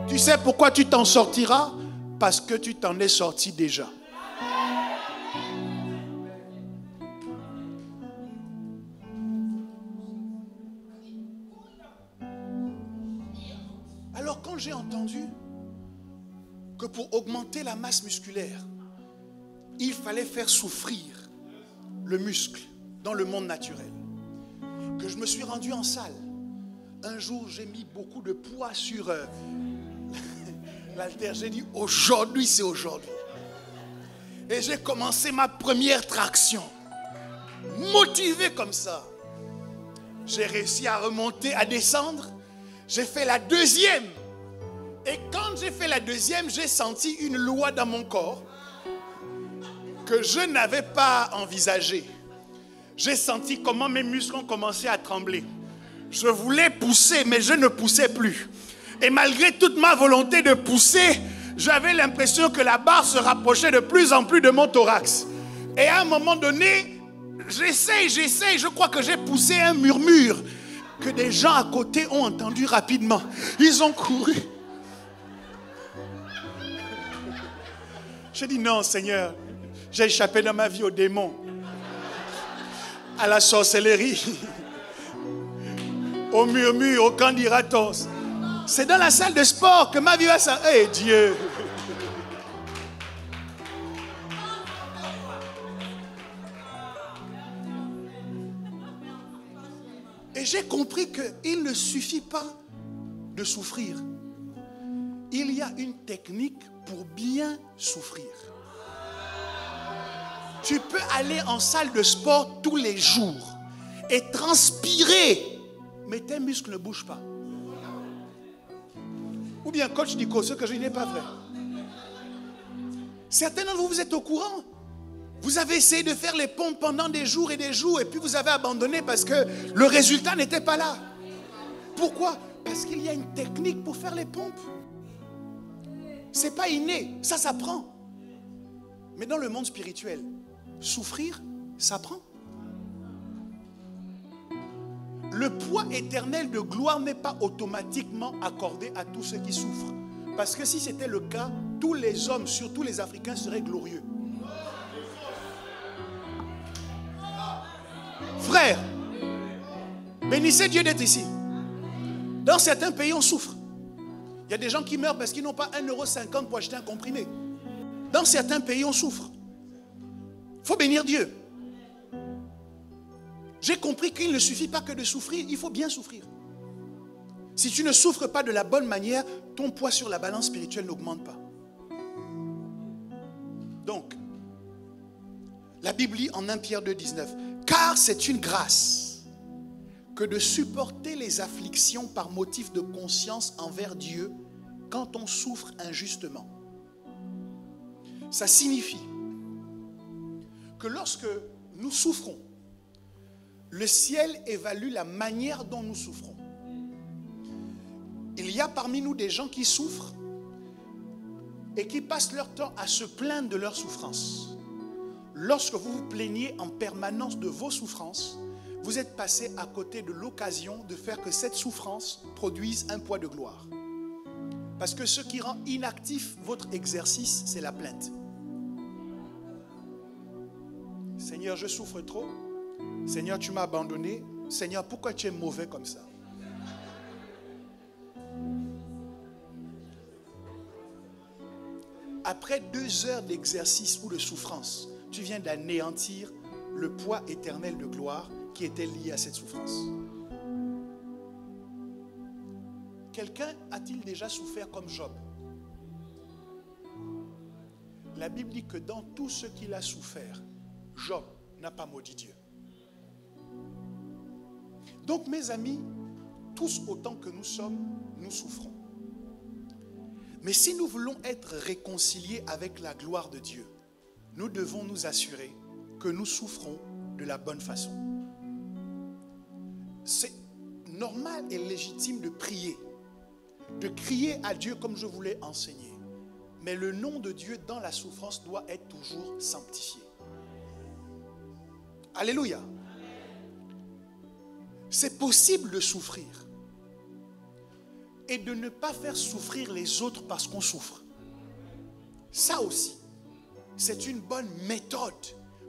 Tu sais pourquoi tu t'en sortiras? Parce que tu t'en es sorti déjà. Alors quand j'ai entendu que pour augmenter la masse musculaire, il fallait faire souffrir le muscle dans le monde naturel, que je me suis rendu en salle. Un jour, j'ai mis beaucoup de poids sur l'haltère. J'ai dit, aujourd'hui, c'est aujourd'hui. Et j'ai commencé ma première traction. Motivé comme ça. J'ai réussi à remonter, à descendre. J'ai fait la deuxième. Et quand j'ai fait la deuxième, j'ai senti une loi dans mon corps que je n'avais pas envisagée. J'ai senti comment mes muscles ont commencé à trembler. Je voulais pousser, mais je ne poussais plus. Et malgré toute ma volonté de pousser, j'avais l'impression que la barre se rapprochait de plus en plus de mon thorax. Et à un moment donné, j'essaye, je crois que j'ai poussé un murmure que des gens à côté ont entendu rapidement. Ils ont couru. J'ai dit non, Seigneur. J'ai échappé dans ma vie aux démons, à la sorcellerie, au murmure, au candiratos. C'est dans la salle de sport que ma vie va s'arrêter. Eh Dieu! Et j'ai compris qu'il ne suffit pas de souffrir. Il y a une technique pour bien souffrir. Tu peux aller en salle de sport tous les jours et transpirer, mais tes muscles ne bougent pas. Ou bien, coach Nico, ce que je dis n'est pas vrai. Certains d'entre vous, vous êtes au courant. Vous avez essayé de faire les pompes pendant des jours et puis vous avez abandonné parce que le résultat n'était pas là. Pourquoi? Parce qu'il y a une technique pour faire les pompes. Ce n'est pas inné, ça s'apprend. Mais dans le monde spirituel, souffrir, ça prend. Le poids éternel de gloire n'est pas automatiquement accordé à tous ceux qui souffrent. Parce que si c'était le cas, tous les hommes, surtout les Africains, seraient glorieux. Frère, bénissez Dieu d'être ici. Dans certains pays, on souffre. Il y a des gens qui meurent parce qu'ils n'ont pas 1,50 € pour acheter un comprimé. Dans certains pays, on souffre. Il faut bénir Dieu. J'ai compris qu'il ne suffit pas que de souffrir, il faut bien souffrir. Si tu ne souffres pas de la bonne manière, ton poids sur la balance spirituelle n'augmente pas. Donc, la Bible dit en 1 Pierre 2, 19, car c'est une grâce que de supporter les afflictions par motif de conscience envers Dieu quand on souffre injustement. Ça signifie que lorsque nous souffrons, le ciel évalue la manière dont nous souffrons. Il y a parmi nous des gens qui souffrent et qui passent leur temps à se plaindre de leur souffrance. Lorsque vous vous plaignez en permanence de vos souffrances, vous êtes passé à côté de l'occasion de faire que cette souffrance produise un poids de gloire. Parce que ce qui rend inactif votre exercice, c'est la plainte. Seigneur, je souffre trop. Seigneur, tu m'as abandonné. Seigneur, pourquoi tu es mauvais comme ça? Après 2 heures d'exercice ou de souffrance, tu viens d'anéantir le poids éternel de gloire qui était lié à cette souffrance. Quelqu'un a-t-il déjà souffert comme Job? La Bible dit que dans tout ce qu'il a souffert, Job n'a pas maudit Dieu. Donc mes amis, tous autant que nous sommes, nous souffrons. Mais si nous voulons être réconciliés avec la gloire de Dieu, nous devons nous assurer que nous souffrons de la bonne façon. C'est normal et légitime de prier, de crier à Dieu comme je vous l'ai enseigné. Mais le nom de Dieu dans la souffrance doit être toujours sanctifié. Alléluia. C'est possible de souffrir et de ne pas faire souffrir les autres parce qu'on souffre. Ça aussi, c'est une bonne méthode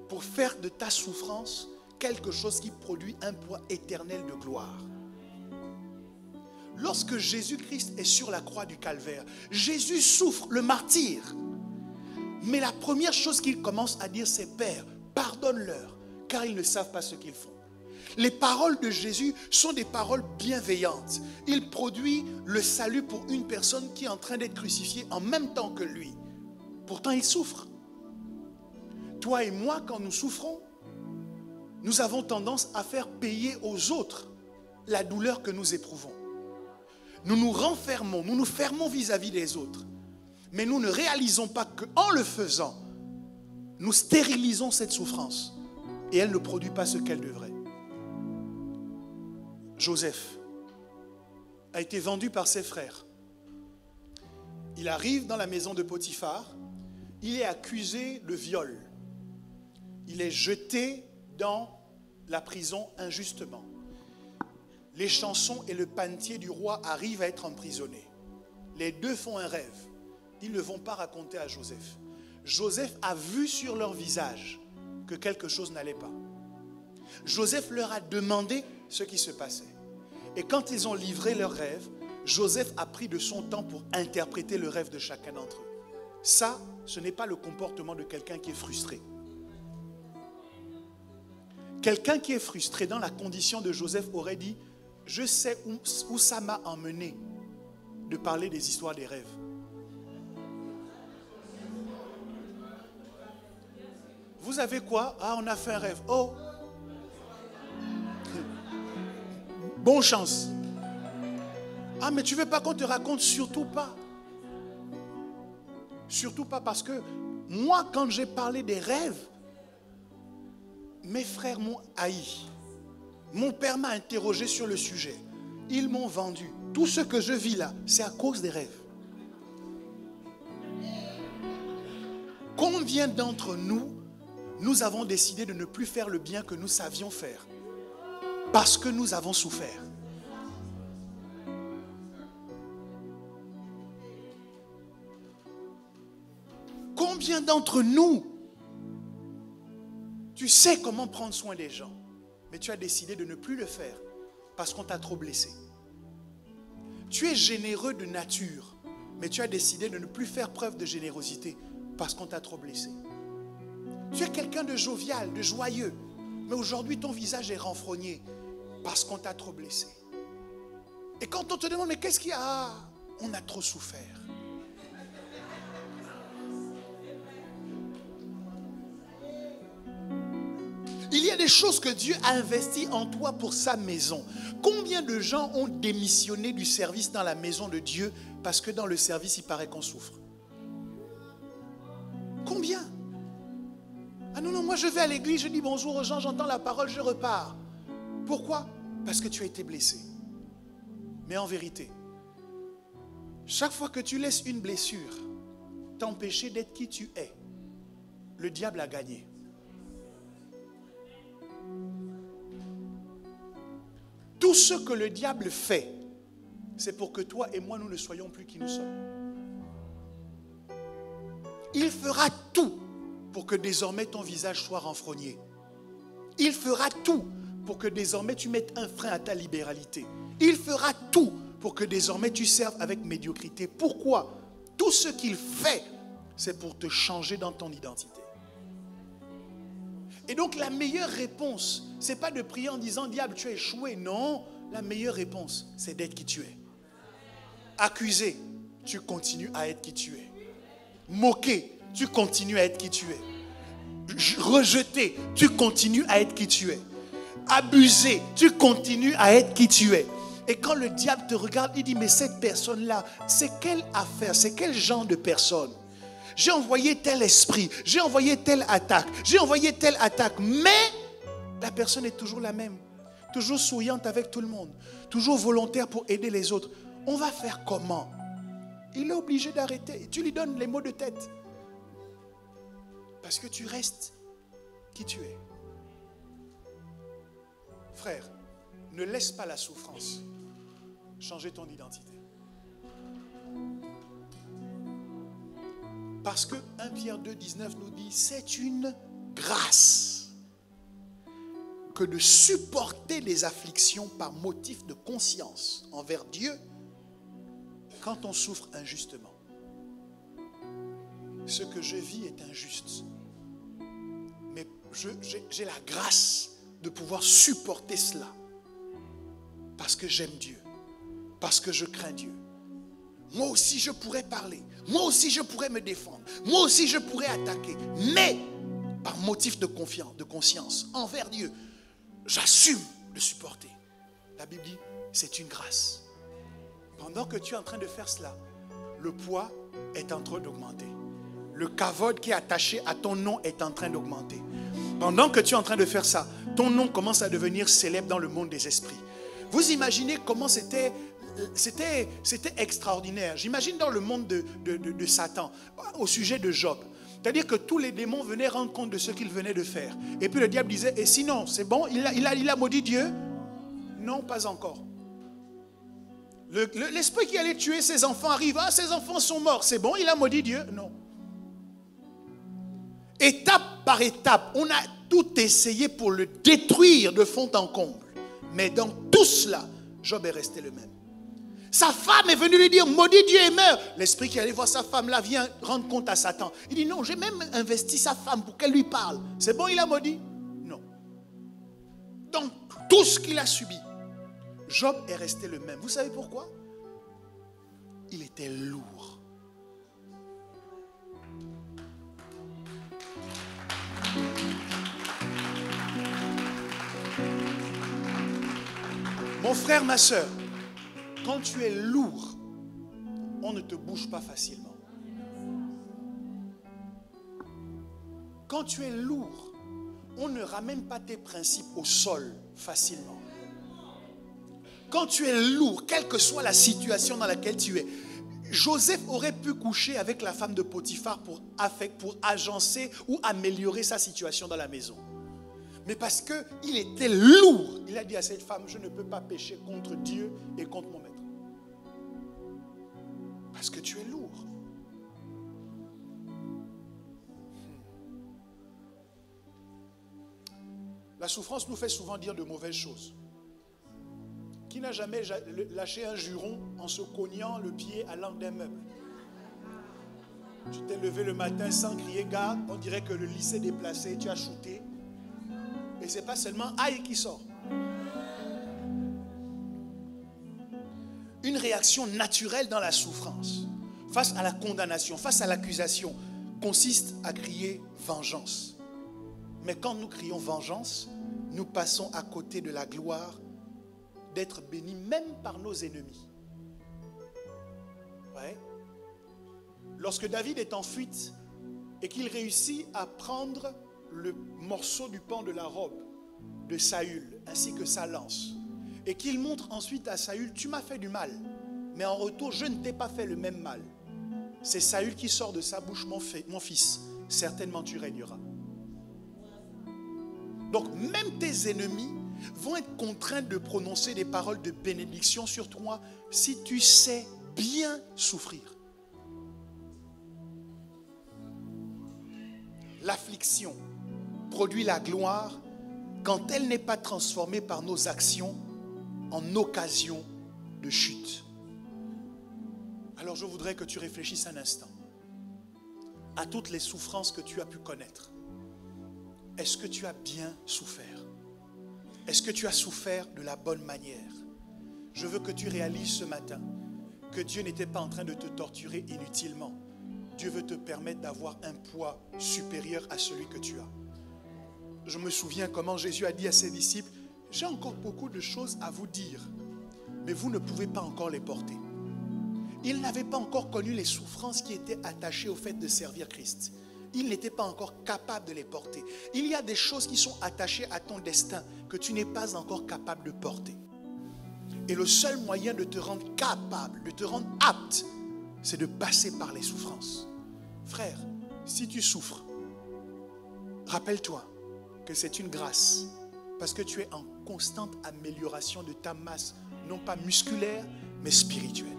pour faire de ta souffrance quelque chose qui produit un poids éternel de gloire. Lorsque Jésus-Christ est sur la croix du Calvaire, Jésus souffre, le martyr. Mais la première chose qu'il commence à dire, c'est « Père, pardonne-leur, car ils ne savent pas ce qu'ils font ». Les paroles de Jésus sont des paroles bienveillantes. Il produit le salut pour une personne qui est en train d'être crucifiée en même temps que lui. Pourtant, il souffre. Toi et moi, quand nous souffrons, nous avons tendance à faire payer aux autres la douleur que nous éprouvons. Nous nous renfermons, nous nous fermons vis-à-vis des autres. Mais nous ne réalisons pas qu'en le faisant, nous stérilisons cette souffrance et elle ne produit pas ce qu'elle devrait. Joseph a été vendu par ses frères. Il arrive dans la maison de Potiphar. Il est accusé de viol. Il est jeté dans la prison injustement. Les chansons et le panetier du roi arrivent à être emprisonnés. Les deux font un rêve. Ils ne vont pas raconter à Joseph. Joseph a vu sur leur visage que quelque chose n'allait pas. Joseph leur a demandé ce qui se passait. Et quand ils ont livré leur rêve, Joseph a pris de son temps pour interpréter le rêve de chacun d'entre eux. Ça, ce n'est pas le comportement de quelqu'un qui est frustré. Quelqu'un qui est frustré dans la condition de Joseph aurait dit, je sais où ça m'a emmené de parler des histoires des rêves. Vous avez quoi? Ah, on a fait un rêve. Oh, bonne chance. Ah, mais tu veux pas qu'on te raconte? Surtout pas. Surtout pas, parce que moi, quand j'ai parlé des rêves, mes frères m'ont haï. Mon père m'a interrogé sur le sujet. Ils m'ont vendu. Tout ce que je vis là, c'est à cause des rêves. Combien d'entre nous, nous avons décidé de ne plus faire le bien que nous savions faire parce que nous avons souffert? Combien d'entre nous, tu sais comment prendre soin des gens, mais tu as décidé de ne plus le faire parce qu'on t'a trop blessé? Tu es généreux de nature, mais tu as décidé de ne plus faire preuve de générosité parce qu'on t'a trop blessé. Tu es quelqu'un de jovial, de joyeux, mais aujourd'hui ton visage est renfrogné parce qu'on t'a trop blessé. Et quand on te demande, mais qu'est-ce qu'il y a? Ah, on a trop souffert. Il y a des choses que Dieu a investies en toi pour sa maison. Combien de gens ont démissionné du service dans la maison de Dieu parce que dans le service, il paraît qu'on souffre? Combien? Ah non, moi je vais à l'église, je dis bonjour aux gens, j'entends la parole, je repars. Pourquoi? Parce que tu as été blessé. Mais en vérité, chaque fois que tu laisses une blessure t'empêcher d'être qui tu es, le diable a gagné. Tout ce que le diable fait, c'est pour que toi et moi, nous ne soyons plus qui nous sommes. Il fera tout pour que désormais ton visage soit renfrogné. Il fera tout pour que désormais tu mettes un frein à ta libéralité. Il fera tout pour que désormais tu serves avec médiocrité. Pourquoi? Tout ce qu'il fait, c'est pour te changer dans ton identité. Et donc la meilleure réponse, ce n'est pas de prier en disant « Diable, tu as échoué ». Non, la meilleure réponse, c'est d'être qui tu es. Accusé, tu continues à être qui tu es. Moqué, tu continues à être qui tu es. Rejeté, tu continues à être qui tu es. Abusé, tu continues à être qui tu es. Et quand le diable te regarde, il dit, mais cette personne-là, c'est quelle affaire, c'est quel genre de personne? J'ai envoyé tel esprit, j'ai envoyé telle attaque, mais la personne est toujours la même. Toujours souriante avec tout le monde, toujours volontaire pour aider les autres. On va faire comment? Il est obligé d'arrêter. Tu lui donnes les mots de tête. Parce que tu restes qui tu es. Frère, ne laisse pas la souffrance changer ton identité. Parce que 1 Pierre 2, 19 nous dit, c'est une grâce que de supporter les afflictions par motif de conscience envers Dieu quand on souffre injustement. Ce que je vis est injuste. Mais j'ai la grâce de pouvoir supporter cela. Parce que j'aime Dieu. Parce que je crains Dieu. Moi aussi je pourrais parler. Moi aussi je pourrais me défendre. Moi aussi je pourrais attaquer. Mais par motif de confiance, de conscience envers Dieu, j'assume de supporter. La Bible dit, c'est une grâce. Pendant que tu es en train de faire cela, le poids est en train d'augmenter. Le kavod qui est attaché à ton nom est en train d'augmenter. Pendant que tu es en train de faire ça, ton nom commence à devenir célèbre dans le monde des esprits. Vous imaginez comment c'était extraordinaire. J'imagine dans le monde de Satan, au sujet de Job. C'est-à-dire que tous les démons venaient rendre compte de ce qu'ils venaient de faire. Et puis le diable disait, et sinon, c'est bon, il a maudit Dieu? Non, pas encore. L'esprit qui allait tuer ses enfants arrive, ah, ses enfants sont morts, c'est bon, il a maudit Dieu? Non. Étape par étape, on a tout essayé pour le détruire de fond en comble. Mais dans tout cela, Job est resté le même. Sa femme est venue lui dire, maudit Dieu et meurt. L'esprit qui allait voir sa femme là vient rendre compte à Satan. Il dit, non, j'ai même investi sa femme pour qu'elle lui parle. C'est bon, il a maudit? Non. Donc, tout ce qu'il a subi, Job est resté le même. Vous savez pourquoi? Il était lourd. Mon frère, ma soeur, quand tu es lourd, on ne te bouge pas facilement. Quand tu es lourd, on ne ramène pas tes principes au sol facilement. Quand tu es lourd, quelle que soit la situation dans laquelle tu es, Joseph aurait pu coucher avec la femme de Potiphar pour agencer ou améliorer sa situation dans la maison. Mais parce qu'il était lourd, il a dit à cette femme, je ne peux pas pécher contre Dieu et contre mon maître. Parce que tu es lourd. La souffrance nous fait souvent dire de mauvaises choses. Qui n'a jamais lâché un juron en se cognant le pied à l'angle d'un meuble? Tu t'es levé le matin sans crier garde, on dirait que le lit s'est déplacé, tu as shooté. Et ce n'est pas seulement aïe qui sort. Une réaction naturelle dans la souffrance, face à la condamnation, face à l'accusation, consiste à crier vengeance. Mais quand nous crions vengeance, nous passons à côté de la gloire d'être bénis même par nos ennemis. Ouais. Lorsque David est en fuite et qu'il réussit à prendre le morceau du pan de la robe de Saül ainsi que sa lance et qu'il montre ensuite à Saül, tu m'as fait du mal, mais en retour je ne t'ai pas fait le même mal. C'est Saül qui sort de sa bouche, mon fils, certainement tu régneras. Donc même tes ennemis vont être contraints de prononcer des paroles de bénédiction sur toi si tu sais bien souffrir. L'affliction produit la gloire quand elle n'est pas transformée par nos actions en occasion de chute. Alors je voudrais que tu réfléchisses un instant à toutes les souffrances que tu as pu connaître. Est-ce que tu as bien souffert? Est-ce que tu as souffert de la bonne manière? Je veux que tu réalises ce matin que Dieu n'était pas en train de te torturer inutilement. Dieu veut te permettre d'avoir un poids supérieur à celui que tu as. Je me souviens comment Jésus a dit à ses disciples, j'ai encore beaucoup de choses à vous dire, mais vous ne pouvez pas encore les porter. Ils n'avaient pas encore connu les souffrances qui étaient attachées au fait de servir Christ. Ils n'étaient pas encore capables de les porter. Il y a des choses qui sont attachées à ton destin que tu n'es pas encore capable de porter. Et le seul moyen de te rendre capable, de te rendre apte, c'est de passer par les souffrances. Frère, si tu souffres, rappelle-toi que c'est une grâce parce que tu es en constante amélioration de ta masse, non pas musculaire, mais spirituelle.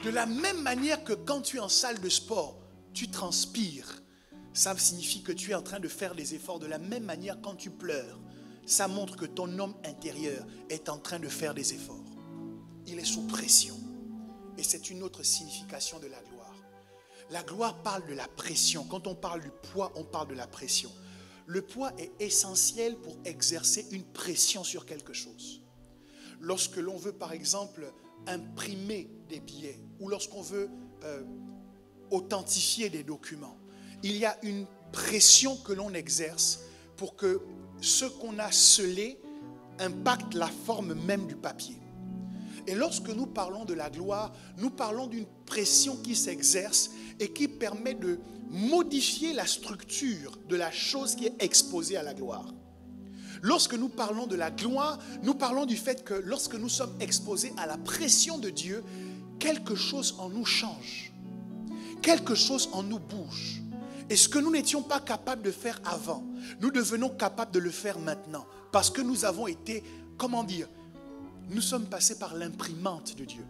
De la même manière que quand tu es en salle de sport, tu transpires, ça signifie que tu es en train de faire des efforts. De la même manière, quand tu pleures, ça montre que ton homme intérieur est en train de faire des efforts. Il est sous pression. Et c'est une autre signification de la gloire. La gloire parle de la pression. Quand on parle du poids, on parle de la pression. Le poids est essentiel pour exercer une pression sur quelque chose. Lorsque l'on veut, par exemple, imprimer des billets ou lorsqu'on veut authentifier des documents, il y a une pression que l'on exerce pour que ce qu'on a scellé impacte la forme même du papier. Et lorsque nous parlons de la gloire, nous parlons d'une pression qui s'exerce et qui permet de modifier la structure de la chose qui est exposée à la gloire. Lorsque nous parlons de la gloire, nous parlons du fait que lorsque nous sommes exposés à la pression de Dieu, quelque chose en nous change. Quelque chose en nous bouge. Et ce que nous n'étions pas capables de faire avant, nous devenons capables de le faire maintenant. Parce que nous avons été comment dire, nous sommes passés par l'imprimante de Dieu.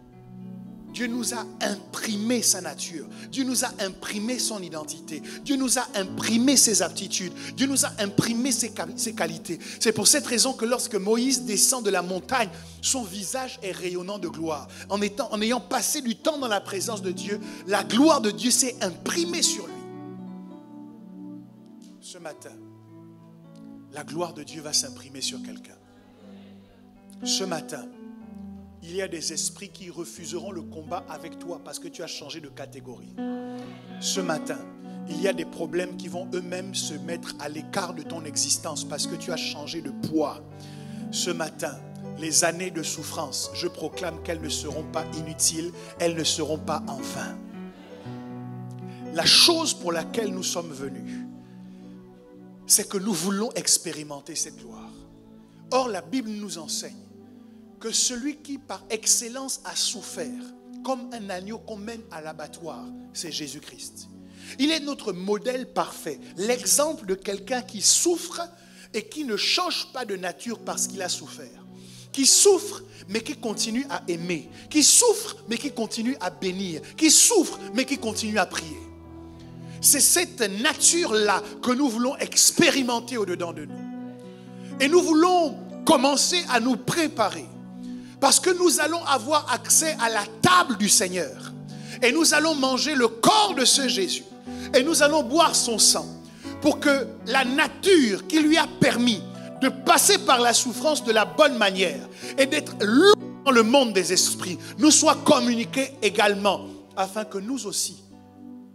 Dieu nous a imprimé sa nature. Dieu nous a imprimé son identité. Dieu nous a imprimé ses aptitudes. Dieu nous a imprimé ses qualités. C'est pour cette raison que lorsque Moïse descend de la montagne, son visage est rayonnant de gloire. En ayant passé du temps dans la présence de Dieu, la gloire de Dieu s'est imprimée sur lui. Ce matin, la gloire de Dieu va s'imprimer sur quelqu'un. Ce matin, il y a des esprits qui refuseront le combat avec toi parce que tu as changé de catégorie. Ce matin, il y a des problèmes qui vont eux-mêmes se mettre à l'écart de ton existence parce que tu as changé de poids. Ce matin, les années de souffrance, je proclame qu'elles ne seront pas inutiles, elles ne seront pas en vain. La chose pour laquelle nous sommes venus, c'est que nous voulons expérimenter cette gloire. Or, la Bible nous enseigne que celui qui par excellence a souffert comme un agneau qu'on mène à l'abattoir, c'est Jésus-Christ. Il est notre modèle parfait, l'exemple de quelqu'un qui souffre et qui ne change pas de nature parce qu'il a souffert. Qui souffre mais qui continue à aimer, qui souffre mais qui continue à bénir, qui souffre mais qui continue à prier. C'est cette nature-là que nous voulons expérimenter au-dedans de nous. Et nous voulons commencer à nous préparer. Parce que nous allons avoir accès à la table du Seigneur. Et nous allons manger le corps de ce Jésus. Et nous allons boire son sang. Pour que la nature qui lui a permis de passer par la souffrance de la bonne manière et d'être loin dans le monde des esprits nous soit communiquée également. Afin que nous aussi,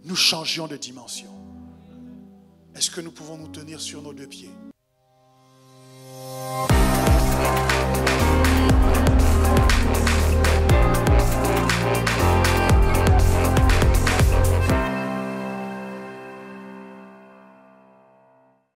nous changions de dimension. Est-ce que nous pouvons nous tenir sur nos deux pieds?